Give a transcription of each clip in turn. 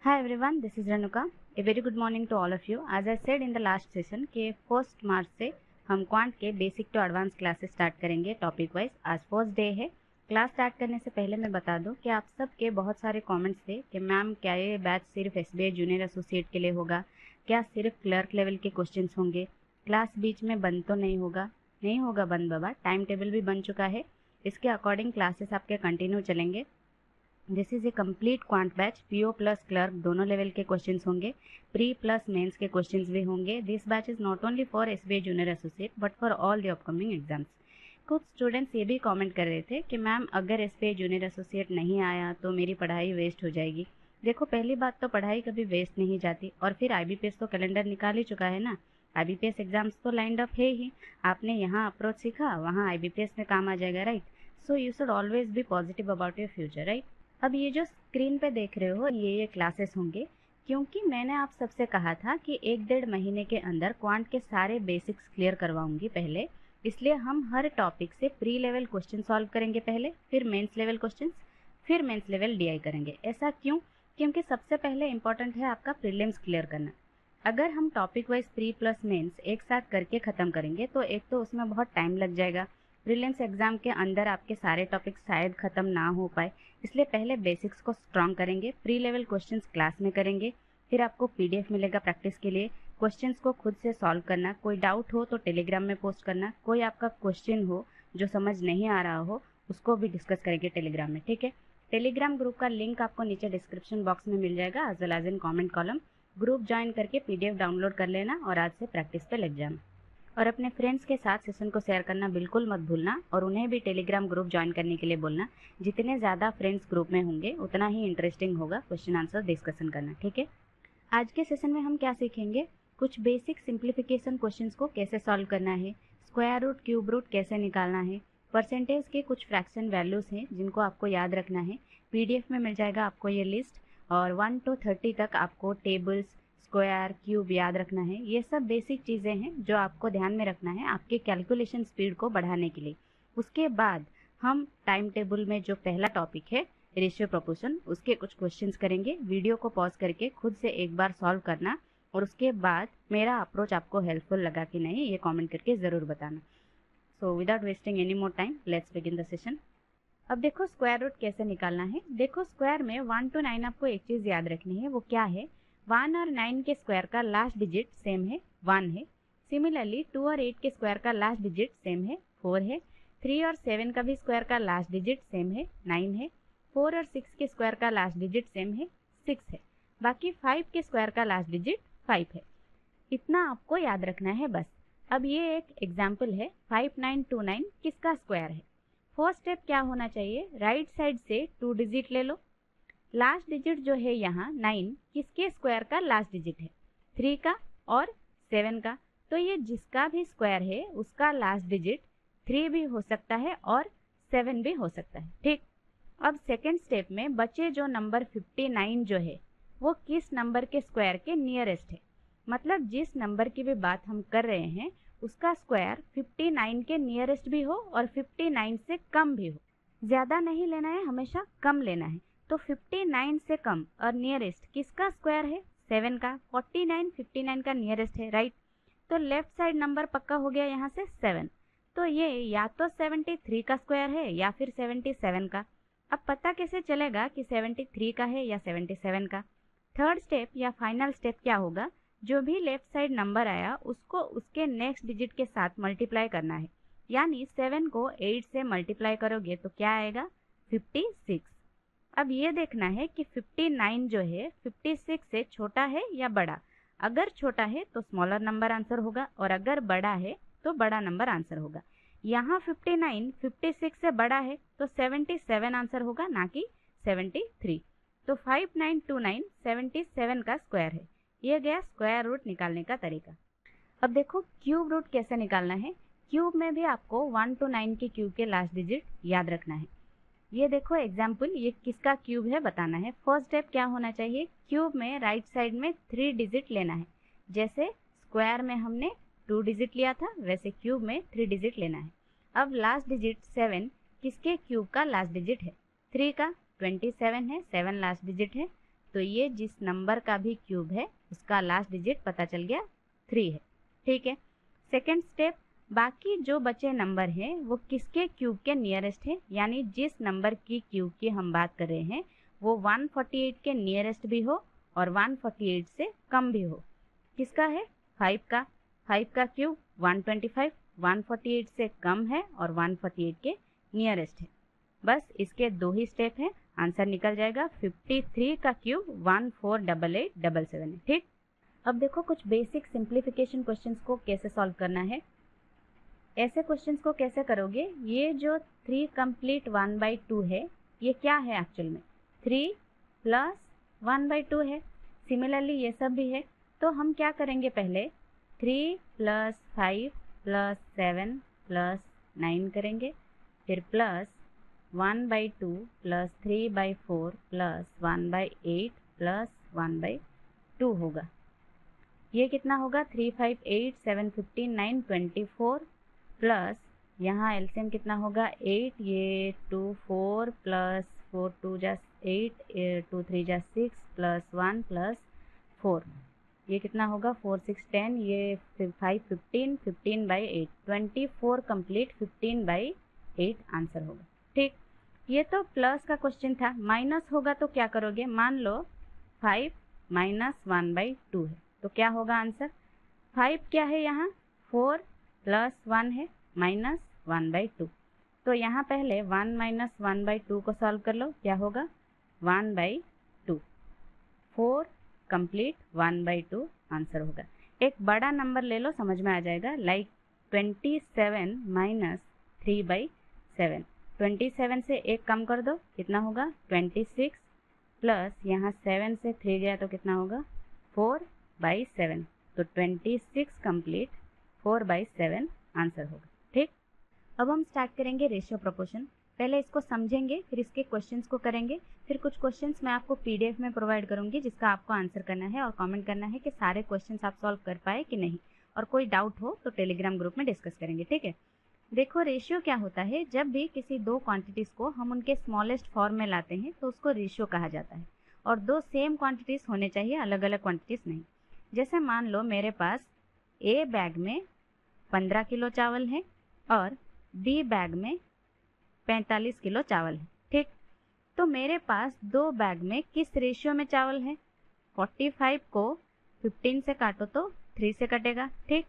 Hi everyone, this is Renuka. A very good morning to all of you. As I said in the last session कि 1 मार्च से हम quant के basic to advance classes start करेंगे topic wise. आज first day है। Class start करने से पहले मैं बता दूं कि आप सबके बहुत सारे कमेंट्स थे कि मैम क्या ये बैच सिर्फ एसबीआई जूनियर एसोसिएट के लिए होगा, क्या सिर्फ क्लर्क लेवल के क्वेश्चंस होंगे, क्लास बीच में बंद तो नहीं होगा। नहीं होगा बंद बाबा, टाइम टेबल भी बन चुका है, इसके अकॉर्डिंग क्लासेस आपके कंटिन्यू चलेंगे। This is a complete quant batch, PO plus clerk दोनों लेवल के क्वेश्चंस होंगे, प्री प्लस मेंस के क्वेश्चंस भी होंगे। This batch is not only for SBI junior associate but for all the upcoming exams. कुछ students ये भी comment कर रहे थे कि मैम अगर एसबीआई जूनियर एसोसिएट नहीं आया तो मेरी पढ़ाई वेस्ट हो जाएगी। देखो, पहली बात तो पढ़ाई कभी वेस्ट नहीं जाती, और फिर आईबीपीएस तो कैलेंडर निकाल ही चुका है ना। आईबीपीएस एग्जाम्स तो लाइंड अप है ही, आपने यहाँ अप्रोच सीखा वहाँ आईबीपीएस में काम आ जाएगा, right. So you should always be positive about your future, right. अब ये जो स्क्रीन पे देख रहे हो ये क्लासेस होंगे, क्योंकि मैंने आप सबसे कहा था कि 1-1.5 महीने के अंदर क्वांट के सारे बेसिक्स क्लियर करवाऊंगी पहले, इसलिए हम हर टॉपिक से प्री लेवल क्वेश्चन सॉल्व करेंगे पहले, फिर मेंस लेवल क्वेश्चंस, फिर मेंस लेवल डीआई करेंगे। ऐसा क्यों? क्योंकि सबसे पहले इंपॉर्टेंट है आपका प्रीलिम्स क्लियर करना। अगर हम topic wise pre plus mains एक साथ करके ख़त्म करेंगे तो एक तो उसमें बहुत टाइम लग जाएगा, प्रीलिम्स एग्जाम के अंदर आपके सारे टॉपिक शायद ख़त्म ना हो पाए, इसलिए पहले बेसिक्स को स्ट्रॉन्ग करेंगे, प्री लेवल क्वेश्चंस क्लास में करेंगे, फिर आपको पीडीएफ मिलेगा प्रैक्टिस के लिए, क्वेश्चंस को खुद से सॉल्व करना, कोई डाउट हो तो टेलीग्राम में पोस्ट करना, कोई आपका क्वेश्चन हो जो समझ नहीं आ रहा हो उसको भी डिस्कस करेंगे टेलीग्राम में, ठीक है। टेलीग्राम ग्रुप का लिंक आपको नीचे डिस्क्रिप्शन बॉक्स में मिल जाएगा, as well as in comment column. Group join करके पीडीएफ डाउनलोड कर लेना और आज से प्रैक्टिस पे लग जाना, और अपने फ्रेंड्स के साथ सेशन को शेयर करना बिल्कुल मत भूलना, और उन्हें भी टेलीग्राम ग्रुप ज्वाइन करने के लिए बोलना। जितने ज़्यादा फ्रेंड्स ग्रुप में होंगे उतना ही इंटरेस्टिंग होगा क्वेश्चन आंसर डिस्कशन करना, ठीक है। आज के सेशन में हम क्या सीखेंगे, कुछ बेसिक सिंप्लीफिकेशन क्वेश्चंस को कैसे सॉल्व करना है, स्क्वायर रूट क्यूब रूट कैसे निकालना है, परसेंटेज के कुछ फ्रैक्शन वैल्यूज़ हैं जिनको आपको याद रखना है। पीडीएफ में मिल जाएगा आपको ये लिस्ट, और 1 to 30 तक आपको टेबल्स, स्क्वायर, क्यूब याद रखना है। ये सब बेसिक चीज़ें हैं जो आपको ध्यान में रखना है आपके कैलकुलेशन स्पीड को बढ़ाने के लिए। उसके बाद हम टाइम टेबल में जो पहला टॉपिक है रेशियो प्रोपोर्शन, उसके कुछ क्वेश्चंस करेंगे। वीडियो को पॉज करके खुद से एक बार सॉल्व करना, और उसके बाद मेरा अप्रोच आपको हेल्पफुल लगा कि नहीं ये कमेंट करके ज़रूर बताना। So without wasting any more time let's begin the session. अब देखो स्क्वायर रूट कैसे निकालना है। देखो स्क्वायर में 1 to 9 आपको एक चीज़ याद रखनी है, वो क्या है, 1 और 9 के स्क्वायर का लास्ट डिजिट सेम है, 1 है। सिमिलरली 2 और 8 के स्क्वायर का लास्ट डिजिट सेम है, 4 है। 3 और 7 का भी स्क्वायर का लास्ट डिजिट सेम है, 9 है। 4 और 6 के स्क्वायर का लास्ट डिजिट सेम है, 6 है। बाकी 5 के स्क्वायर का लास्ट डिजिट 5 है। इतना आपको याद रखना है बस। अब ये एक एग्जाम्पल है, 5929 किसका स्क्वायर है। फर्स्ट स्टेप क्या होना चाहिए, राइट साइड से 2 डिजिट ले लो। लास्ट डिजिट जो है यहाँ 9 किसके स्क्वायर का लास्ट डिजिट है, 3 का और 7 का। तो ये जिसका भी स्क्वायर है उसका लास्ट डिजिट 3 भी हो सकता है और 7 भी हो सकता है, ठीक। अब सेकेंड स्टेप में बचे जो नंबर 59 जो है वो किस नंबर के स्क्वायर के नियरेस्ट है, मतलब जिस नंबर की भी बात हम कर रहे हैं उसका स्क्वायर 59 के नियरेस्ट भी हो और 59 से कम भी हो। ज़्यादा नहीं लेना है, हमेशा कम लेना है। तो 59 से कम और नियरेस्ट किसका स्क्वायर है, 7 का। 49 59 का नियरेस्ट है, राइट। तो लेफ्ट साइड नंबर पक्का हो गया यहाँ से 7। तो ये या तो 73 का स्क्वायर है या फिर 77 का। अब पता कैसे चलेगा कि 73 का है या 77 का। थर्ड स्टेप या फाइनल स्टेप क्या होगा, जो भी लेफ्ट साइड नंबर आया उसको उसके नेक्स्ट डिजिट के साथ मल्टीप्लाई करना है। यानी 7 को 8 से मल्टीप्लाई करोगे तो क्या आएगा, 56। अब ये देखना है कि 59 जो है 56 से छोटा है या बड़ा। अगर छोटा है तो स्मॉलर नंबर आंसर होगा, और अगर बड़ा है तो बड़ा नंबर आंसर होगा। यहाँ 59 56 से बड़ा है तो 77 आंसर होगा, ना कि 73। तो 5929 77 का स्क्वायर है। ये गया स्क्वायर रूट निकालने का तरीका। अब देखो क्यूब रूट कैसे निकालना है। क्यूब में भी आपको 1 to 9 के क्यूब के लास्ट डिजिट याद रखना है। ये देखो एग्जाम्पल, ये किसका क्यूब है बताना है। फर्स्ट स्टेप क्या होना चाहिए, क्यूब में राइट साइड में 3 डिजिट लेना है। जैसे स्क्वायर में हमने 2 डिजिट लिया था वैसे क्यूब में 3 डिजिट लेना है। अब लास्ट डिजिट 7 किसके क्यूब का लास्ट डिजिट है, 3 का। 27 है, 7 लास्ट डिजिट है। तो ये जिस नंबर का भी क्यूब है उसका लास्ट डिजिट पता चल गया 3 है। ठीक है, सेकेंड स्टेप, बाकी जो बचे नंबर हैं वो किसके क्यूब के नियरेस्ट है, यानी जिस नंबर की क्यूब की हम बात कर रहे हैं वो 148 के नियरेस्ट भी हो और 148 से कम भी हो। किसका है? 5 का। 5 का क्यूब 125, 148 से कम है और 148 के नियरेस्ट है। बस इसके 2 ही स्टेप हैं, आंसर निकल जाएगा। 53 का क्यूब 148877 है। ठीक, अब देखो कुछ बेसिक सिंप्लीफिकेशन क्वेश्चंस को कैसे सॉल्व करना है। ऐसे क्वेश्चंस को कैसे करोगे, ये जो 3 कंप्लीट 1/2 है ये क्या है एक्चुअल में? 3 प्लस 1/2 है। सिमिलरली ये सब भी है, तो हम क्या करेंगे, पहले 3 प्लस 5 प्लस 7 प्लस 9 करेंगे, फिर प्लस 1/2 प्लस 3/4 प्लस 1/8 प्लस 1/2 होगा। ये कितना होगा? 3, 5, 8, 7, 15, 9, 24 प्लस यहाँ एलसीएम कितना होगा? 8, ये 2, 4 प्लस 4, 2 जा 8, 2, 3 जा 6 प्लस 1 प्लस 4, ये कितना होगा? 4, 6, 10, ये 5, 15, 15/8, 24 कंप्लीट 15/8 आंसर होगा। ठीक, ये तो प्लस का क्वेश्चन था। माइनस होगा तो क्या करोगे? मान लो 5 माइनस 1/2 है, तो क्या होगा आंसर? 5 क्या है यहाँ? 4 प्लस 1 है माइनस 1/2, तो यहाँ पहले 1 माइनस 1/2 को सॉल्व कर लो, क्या होगा? 1/2, 4 कंप्लीट 1/2 आंसर होगा। एक बड़ा नंबर ले लो, समझ में आ जाएगा, लाइक 27 माइनस 3/7। 27 से 1 कम कर दो, कितना होगा? 26 प्लस यहाँ 7 से 3 गया तो कितना होगा? 4/7, तो 26 कंप्लीट 4/7 आंसर होगा। ठीक, अब हम स्टार्ट करेंगे रेशियो प्रोपोर्शन। पहले इसको समझेंगे, फिर इसके क्वेश्चंस को करेंगे, फिर कुछ क्वेश्चंस मैं आपको पीडीएफ में प्रोवाइड करूंगी जिसका आपको आंसर करना है और कमेंट करना है कि सारे क्वेश्चंस आप सॉल्व कर पाए कि नहीं, और कोई डाउट हो तो टेलीग्राम ग्रुप में डिस्कस करेंगे। ठीक है, देखो रेशियो क्या होता है, जब भी किसी दो क्वांटिटीज को हम उनके स्मॉलेस्ट फॉर्म में लाते हैं तो उसको रेशियो कहा जाता है। और दो सेम क्वांटिटीज होने चाहिए, अलग अलग क्वांटिटीज नहीं। जैसे मान लो मेरे पास ए बैग में 15 किलो चावल है और बी बैग में 45 किलो चावल है। ठीक, तो मेरे पास दो बैग में किस रेशियो में चावल है? 45 को 15 से काटो तो 3 से कटेगा। ठीक,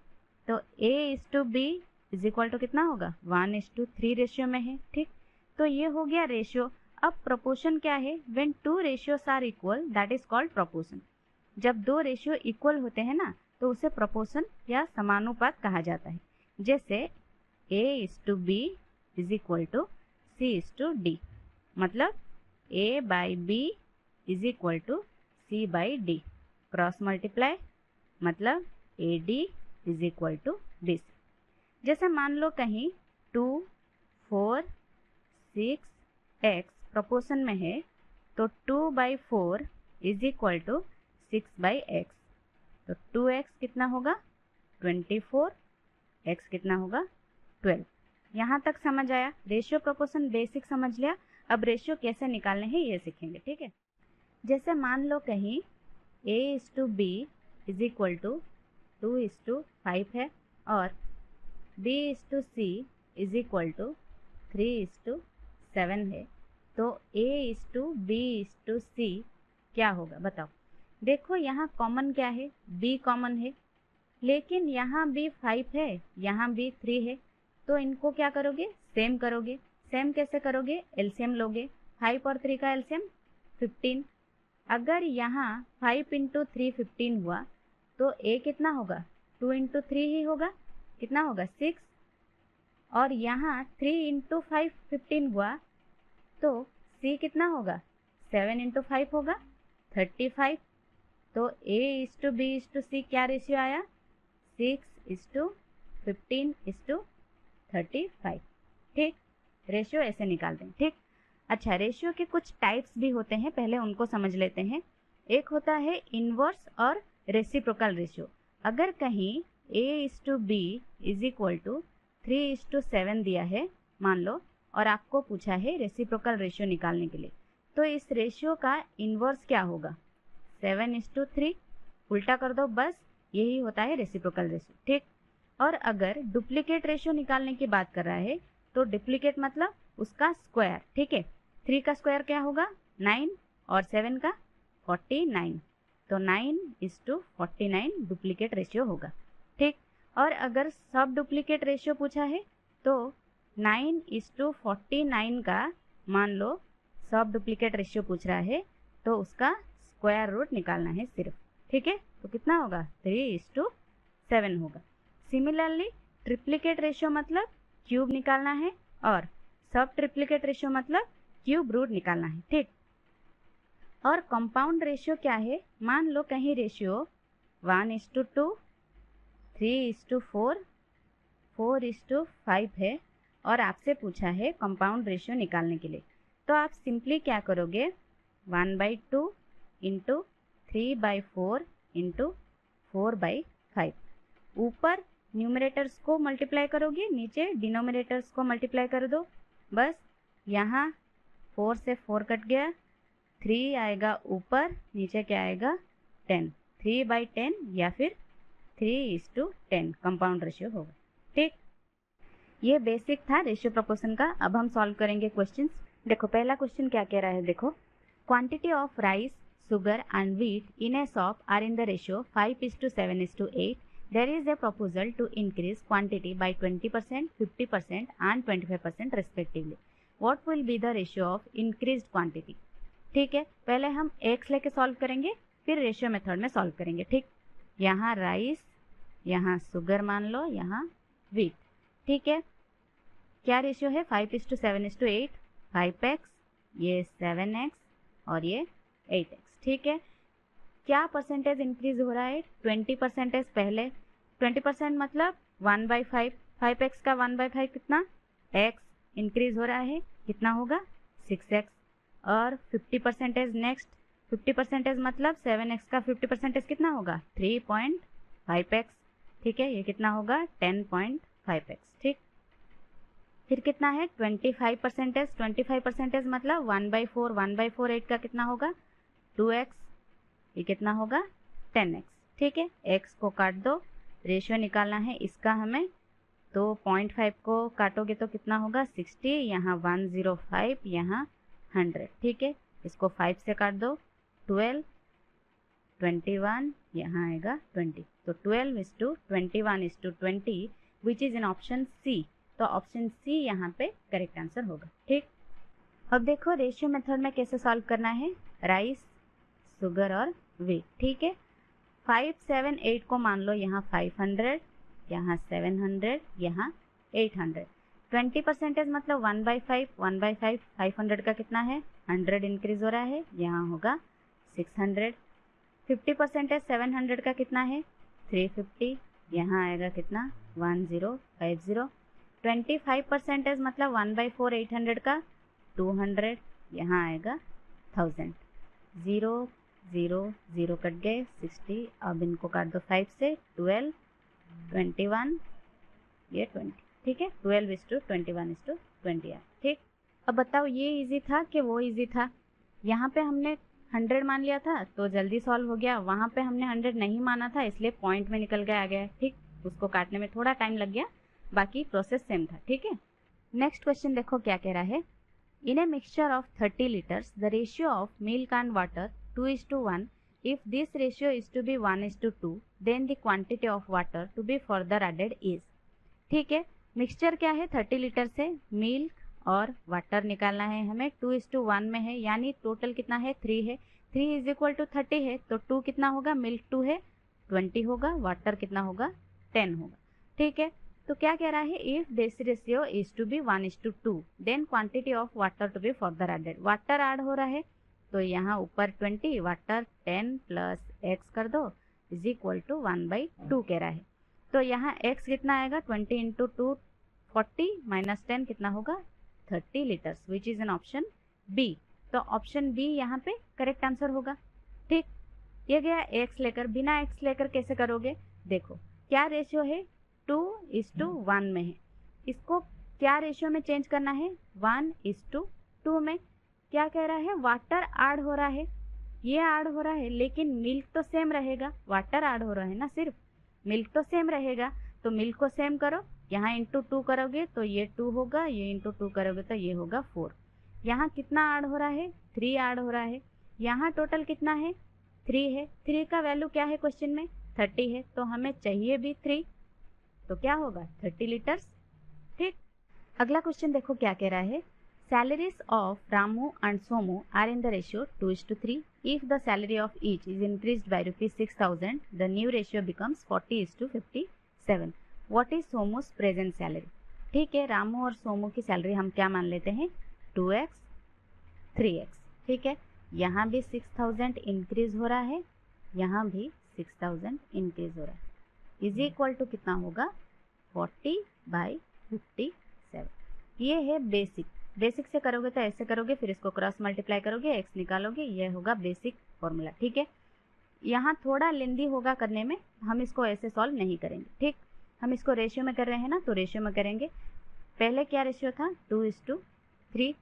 तो A/B इज इक्वल टू कितना होगा? 1:3 रेशियो में है। ठीक, तो ये हो गया रेशियो। अब प्रोपोर्शन क्या है? When two ratios are equal that is called proportion. जब दो रेशियो इक्वल होते हैं ना तो उसे प्रोपोर्शन या समानुपात कहा जाता है। जैसे A/B is equal to C/D, मतलब A/B is equal to C/D। Cross multiply मतलब AD is equal to BC। जैसे मान लो कहीं 2, 4, 6, x प्रोपोर्शन में है तो 2/4 इज इक्वल टू 6/x, तो 2x कितना होगा? 24, x कितना होगा? 12। यहाँ तक समझ आया? रेशियो प्रोपोर्शन बेसिक समझ लिया। अब रेशियो कैसे निकालने हैं ये सीखेंगे। ठीक है, जैसे मान लो कहीं A/B इज इक्वल टू 2:5 है और B/C इज इक्वल टू 3:7 है, तो A/B/C क्या होगा बताओ? देखो यहाँ कॉमन क्या है? B कॉमन है, लेकिन यहाँ B 5 है, यहाँ B 3 है, तो इनको क्या करोगे? सेम करोगे। सेम कैसे करोगे? एलसीएम लोगे। 5 और 3 का एलसीएम 15। अगर यहाँ 5 × 3 15 हुआ तो A कितना होगा? 2 × 3 ही होगा, कितना होगा? 6। और यहाँ 3 × 5 15 हुआ तो C कितना होगा? 7 × 5 होगा, 35। तो A/B/C क्या रेशियो आया? 6:15:35। ठीक, रेशियो ऐसे निकालते हैं। ठीक, अच्छा, रेशियो के कुछ टाइप्स भी होते हैं, पहले उनको समझ लेते हैं। एक होता है इनवर्स और रेसिप्रोकल रेशियो। अगर कहीं A/B इज इक्वल टू 3:7 दिया है मान लो, और आपको पूछा है रेसिप्रोकल रेशियो निकालने के लिए, तो इस रेशियो का इनवर्स क्या होगा? 7:3 उल्टा कर दो, बस यही होता है रेसिप्रोकल रेशियो। ठीक, और अगर डुप्लीकेट रेशियो निकालने की बात कर रहा है तो डुप्लीकेट मतलब उसका स्क्वायर। ठीक है, 3 का स्क्वायर क्या होगा 9 और 7 का 49, तो 9:49 डुप्लीकेट रेशियो होगा। ठीक, और अगर सब डुप्लीकेट रेशियो पूछा है तो 9:49 का मान लो सब डुप्लीकेट रेशियो पूछ रहा है तो उसका स्क्वायर रूट निकालना है सिर्फ। ठीक है, तो कितना होगा 3:7 होगा। सिमिलरली ट्रिप्लीकेट रेशियो मतलब क्यूब निकालना है और सब ट्रिप्लीकेट रेशियो मतलब क्यूब रूट निकालना है। ठीक, और कंपाउंड रेशियो क्या है, मान लो कहीं रेशियो 1:2, 3:4, 4:5 है और आपसे पूछा है कंपाउंड रेशियो निकालने के लिए, तो आप सिंपली क्या करोगे 1/2 इंटू 3/4 इंटू 4/5, ऊपर न्यूमरेटर्स को मल्टीप्लाई करोगे, नीचे डिनोमिनेटर्स को मल्टीप्लाई कर दो। बस यहाँ 4 से 4 कट गया, 3 आएगा ऊपर, नीचे क्या आएगा 10, 3/10 या फिर 3:10 कंपाउंड रेशियो होगा। ठीक, ये बेसिक था रेशियो प्रोपोर्शन का। अब हम सॉल्व करेंगे क्वेश्चंस। देखो पहला क्वेश्चन क्या कह रहा है, देखो quantity of rice, sugar and wheat in a shop are in the ratio 5:7:8. There is a proposal to increase quantity by 20%, 50% and 25% respectively. What will be the ratio of increased quantity? ठीक है, पहले हम x लेके solve करेंगे, फिर ratio method में solve करेंगे। ठीक, यहाँ राइस, यहाँ सुगर मान लो, यहाँ व्हीट। ठीक है, क्या रेशियो है 5:7:8, 5x, ये 7x और ये 8x। ठीक है, क्या परसेंटेज इंक्रीज हो रहा है 20% पहले, 20% मतलब 1/5, 5x का 1/5 कितना x इंक्रीज हो रहा है, कितना होगा 6x, और 50% नेक्स्ट, 50% मतलब 7x का 50% कितना होगा 3.5x। ठीक है, ये कितना होगा 10.5x। ठीक, फिर कितना है 25%, 25% मतलब 1/4, 1/4 8 का कितना होगा 2x, ये कितना होगा 10x। ठीक है, x को काट दो, रेशियो निकालना है इसका हमें, तो 0.5 को काटोगे तो कितना होगा 60, यहाँ 105, यहाँ 100। ठीक है, इसको 5 से काट दो, 12, 21, यहाँ आएगा 20, तो 12:21:20 which is in option C. तो ऑप्शन सी यहाँ पे करेक्ट आंसर होगा। ठीक, अब देखो रेशियो मेथड में कैसे सॉल्व करना है, राइस, सुगर और व्हीट। ठीक है, 5, 7, 8 को मान लो यहाँ 500, यहाँ 700, यहाँ 800। 20% मतलब 1/5, 1/5, 500 का कितना है 100 इंक्रीज हो रहा है, यहाँ होगा 600। 50% 700 का कितना है 350, यहाँ आएगा कितना 1050। 25% मतलब 1/4 800 का 200, यहाँ आएगा 1000। 0 0 0 कट गए 60, अब इनको काट दो 5 से, 12, 21, ये 20। ठीक है, 12:21:20 है। ठीक, अब बताओ ये इजी था कि वो इजी था, यहाँ पे हमने 100 मान लिया था तो जल्दी सॉल्व हो गया, वहाँ पे हमने 100 नहीं माना था इसलिए पॉइंट में निकल के आ गया। ठीक, उसको काटने में थोड़ा टाइम लग गया, बाकी प्रोसेस सेम था। ठीक है, नेक्स्ट क्वेश्चन देखो क्या कह रहा है, in a mixture of 30 litres the ratio of milk and water 2:1. If this ratio is to be 1:2, then the quantity of water to be further added is. ठीक है, मिक्सचर क्या है 30 लीटर से मिल्क और वाटर निकालना है हमें, 2:1 में है, यानी टोटल कितना है 3 है, 3 = 30 है, तो 2 कितना होगा, मिल्क 2 है 20 होगा, वाटर कितना होगा 10 होगा। ठीक है, तो क्या कह रहा है, if this ratio is to be 1:2 then quantity of water to be further added, water add हो रहा है तो यहाँ ऊपर 20, वाटर 10 प्लस x कर दो = 1/2 कह रहा है, तो यहाँ x कितना आएगा 20 × 2 40 - 10 कितना होगा 30 liters which is an option B. तो ऑप्शन बी यहाँ पे करेक्ट आंसर होगा। ठीक, ये गया x लेकर, बिना x लेकर कैसे करोगे, देखो क्या रेशियो है 2:1 में है, इसको क्या रेशियो में चेंज करना है 1:2 में। क्या कह रहा है, वाटर ऐड हो रहा है, ये ऐड हो रहा है, लेकिन मिल्क तो सेम रहेगा, वाटर ऐड हो रहा है ना, सिर्फ मिल्क तो सेम रहेगा। तो मिल्क को सेम करो, यहाँ इंटू 2 करोगे तो ये 2 होगा, ये इंटू 2 करोगे तो ये होगा 4। यहाँ कितना ऐड हो रहा है, 3 ऐड हो रहा है। यहाँ टोटल कितना है, 3 है। 3 का वैल्यू क्या है क्वेश्चन में, 30 है, तो हमें चाहिए भी 3, तो क्या होगा 30 लीटर्स। ठीक, अगला क्वेश्चन देखो क्या कह रहा है। Salaries of Ramu and Somu are in the ratio 2:3. If the salary of each is increased by rupees 6,000, the new ratio becomes 40:57. What is Somu's present salary? ठीक है, रामू और सोमू की सैलरी हम क्या मान लेते हैं, 2x 3x। ठीक है, यहाँ भी 6,000 इंक्रीज हो रहा है, यहाँ भी 6,000 इंक्रीज हो रहा है, इज इक्वल टू कितना होगा 40/57। ये है बेसिक। बेसिक से करोगे तो ऐसे करोगे, फिर इसको क्रॉस मल्टीप्लाई करोगे, एक्स निकालोगे, ये होगा बेसिक फॉर्मूला। ठीक है, यहाँ थोड़ा लेंदी होगा करने में, हम इसको ऐसे सॉल्व नहीं करेंगे। ठीक, हम इसको रेशियो में कर रहे हैं ना, तो रेशियो में करेंगे। पहले क्या रेशियो था, 2:3,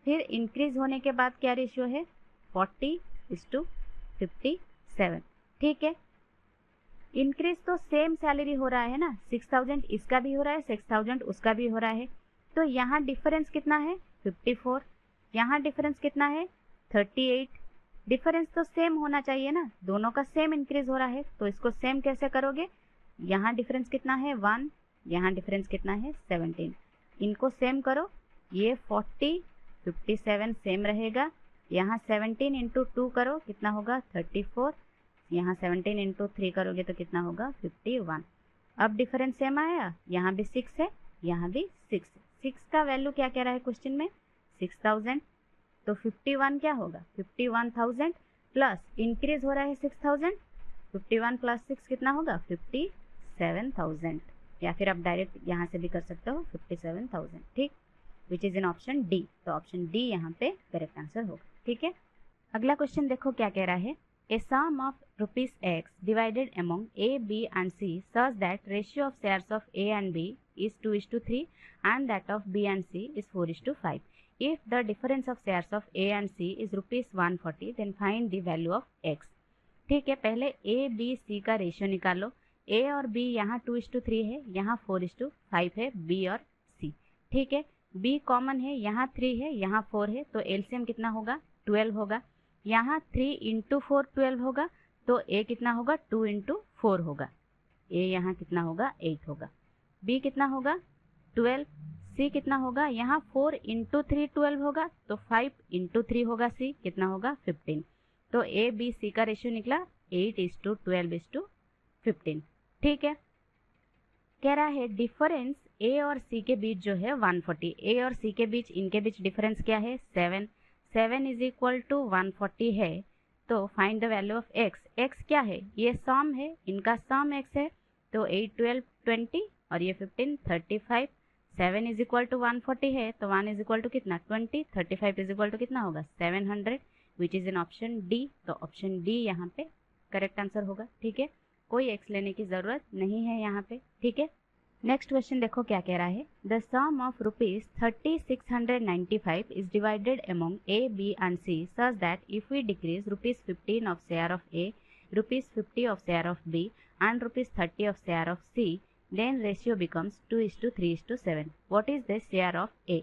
फिर इंक्रीज होने के बाद क्या रेशियो है, 40:57। ठीक है, इंक्रीज तो सेम सैलरी हो रहा है ना, 6,000 इसका भी हो रहा है, 6,000 उसका भी हो रहा है, तो यहाँ डिफरेंस कितना है 54, यहाँ डिफरेंस कितना है 38। डिफरेंस तो सेम होना चाहिए ना, दोनों का सेम इंक्रीज हो रहा है, तो इसको सेम कैसे करोगे, यहाँ डिफरेंस कितना है 1, यहाँ डिफरेंस कितना है 17, इनको सेम करो, ये 40:57 सेम रहेगा, यहाँ 17 इंटू 2 करो कितना होगा 34, यहाँ 17 इंटू 3 करोगे तो कितना होगा 51। अब डिफरेंस सेम आया, यहाँ भी 6 है, यहाँ भी 6 है। 6 का वैल्यू क्या कह रहा है क्वेश्चन में, 6,000, तो 51 क्या होगा 51,000 प्लस इंक्रीज हो रहा है 6,000, 51 प्लस 6 कितना होगा 57,000, या फिर आप डायरेक्ट यहाँ से भी कर सकते हो 57,000। ठीक, which is in option D, तो ऑप्शन डी यहाँ पे करेक्ट आंसर होगा। ठीक है, अगला क्वेश्चन देखो क्या कह रहा है। A sum of rupees x divided among A, B and C such that ratio of shares of A and B is 2:3 and that of B and C is 4:5. If the difference of shares of A and C is rupees 140, then find the value of x. ठीक है, पहले A, B, C का ratio निकालो। A और B यहाँ 2:3 है, यहाँ 4:5 है, B और C। ठीक है, B कॉमन है, यहाँ 3 है, यहाँ 4 है, तो एलसीएम कितना होगा 12 होगा। यहाँ 3 इंटू 4 12 होगा, तो A कितना होगा 2 इंटू 4 होगा, A यहाँ कितना होगा 8 होगा। B कितना होगा 12, C कितना होगा, यहाँ 4 इंटू 3 12 होगा, तो 5 इंटू 3 होगा, C कितना होगा 15। तो A B C का रेशियो निकला 8:12:15। ठीक है, कह रहा है डिफरेंस A और C के बीच जो है 140, A और C के बीच, इनके बीच डिफरेंस क्या है 7 इज इक्वल टू 140 है, तो find the value of x। x क्या है, ये सम है, इनका सम x है, तो 8 12 20 और ये 15 35। 7 इज इक्वल टू 140 है, तो 1 इज इक्वल टू कितना 20, 35 इज इक्वल टू कितना होगा 700, which is in option D, तो ऑप्शन डी यहाँ पे करेक्ट आंसर होगा। ठीक है, कोई x लेने की जरूरत नहीं है यहाँ पे। ठीक है, नेक्स्ट क्वेश्चन देखो क्या कह रहा है। The sum of rupees 3695 is divided among A, B and C such that if we decrease rupees 15 of share of A, rupees 50 of share of B and rupees 30 of share of C, then ratio becomes 2:3:7. What is the share of A?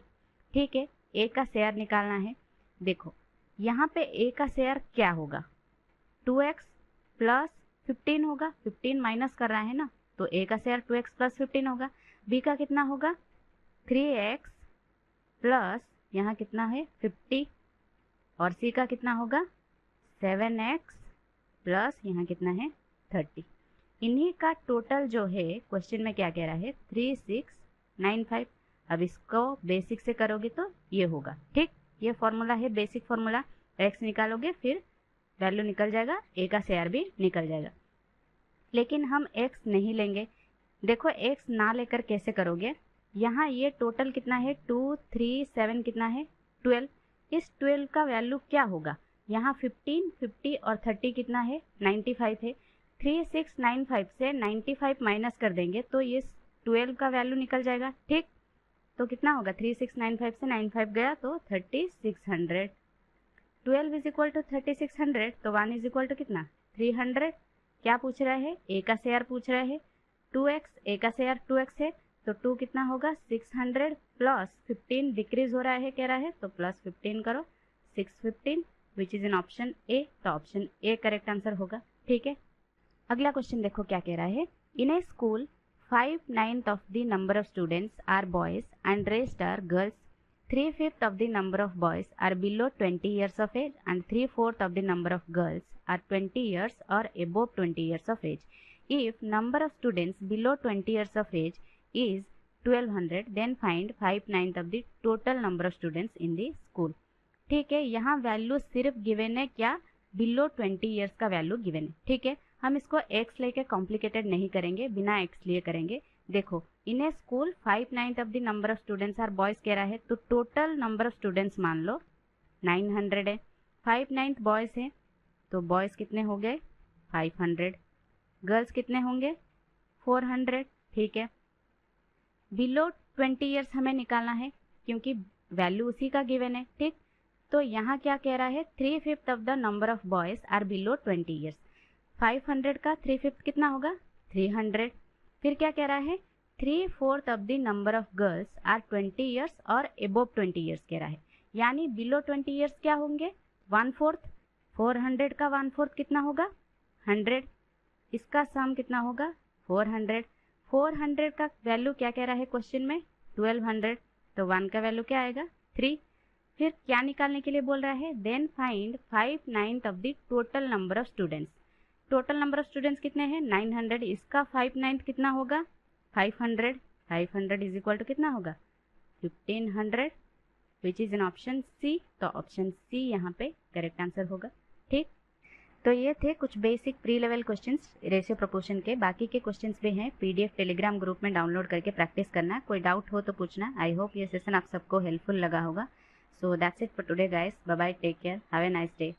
ठीक है, A का share निकालना है। देखो यहाँ पे A का share क्या होगा 2x प्लस 15 होगा, 15 माइनस कर रहा है ना, तो A का शेयर 2x प्लस 15 होगा। B का कितना होगा 3x प्लस यहाँ कितना है 50, और C का कितना होगा 7x प्लस यहाँ कितना है 30। इन्हीं का टोटल जो है क्वेश्चन में क्या कह रहा है 3695। अब इसको बेसिक से करोगे तो ये होगा। ठीक, ये फॉर्मूला है बेसिक फॉर्मूला, x निकालोगे फिर वैल्यू निकल जाएगा, A का शेयर भी निकल जाएगा। लेकिन हम x नहीं लेंगे। देखो x ना लेकर कैसे करोगे, यहाँ ये टोटल कितना है 2 3 7 कितना है 12। इस 12 का वैल्यू क्या होगा, यहाँ 15 50 और 30 कितना है 95 है। 3695 से 95 माइनस कर देंगे तो ये 12 का वैल्यू निकल जाएगा। ठीक, तो कितना होगा 3695 से 95 गया तो 3600। 12 इज इक्वल टू 3600, तो 1 इज इक्वल टू कितना 300। क्या पूछ रहा है, a का शेयर पूछ रहा है 2x, a का शेयर 2x है, तो 2 कितना होगा 600 प्लस 15 डिक्रीज हो रहा है कह रहा है, तो प्लस 15 करो 615 which is in option A, तो ऑप्शन ए करेक्ट आंसर होगा। ठीक है, अगला क्वेश्चन देखो क्या कह रहा है। In a school 5/9 of the number of students are boys and rest are girls, 3/5 of the number of boys are below 20 years of age and 3/4 of the number of girls are 20 years or above 20 years of age. If number of students below 20 years of age is 1200, then find 5/9 of the total number of students in the school. ठीक है, यहाँ value सिर्फ given है, क्या below 20 years का value given है। ठीक है, हम इसको x लेके कॉम्प्लिकेटेड नहीं करेंगे, बिना x लिए करेंगे। देखो in a school 5/9 of the number of students are boys कह रहा है, तो टोटल नंबर ऑफ स्टूडेंट्स मान लो 900 है, 5/9 बॉयज है, तो बॉयज कितने हो गए 500, गर्ल्स कितने होंगे 400। ठीक है, बिलो 20 ईयर्स हमें निकालना है क्योंकि वैल्यू उसी का गिवन है। ठीक, तो यहाँ क्या कह रहा है 3/5 of the number of boys are below 20 years, 500 का 3/5 कितना होगा 300। फिर क्या कह रहा है 3/4 of the number of girls are 20 years और अबव 20 ईयर्स कह रहा है, यानी बिलो 20 ईयर्स क्या होंगे 1/4, 400 का 1/4 कितना होगा 100, इसका सम कितना होगा 400, 400 का वैल्यू क्या कह रहा है क्वेश्चन में 1200, तो 1 का वैल्यू क्या आएगा 3। फिर क्या निकालने के लिए बोल रहा है, then find 5/9 of the total number of students. Total number of students कितने हैं 900, इसका 5/9 कितना होगा 500, 500 इज इक्वल टू कितना होगा 1500 which is in option C, तो ऑप्शन सी यहाँ पे करेक्ट आंसर होगा। ठीक, तो ये थे कुछ basic pre level questions ratio proportion के, बाकी के क्वेश्चंस भी हैं पीडीएफ टेलीग्राम ग्रुप में डाउनलोड करके प्रैक्टिस करना। कोई डाउट हो तो पूछना। आई होप ये सेशन आप सबको हेल्पफुल लगा होगा। So that's it for today guys, bye bye, take care, have a nice day.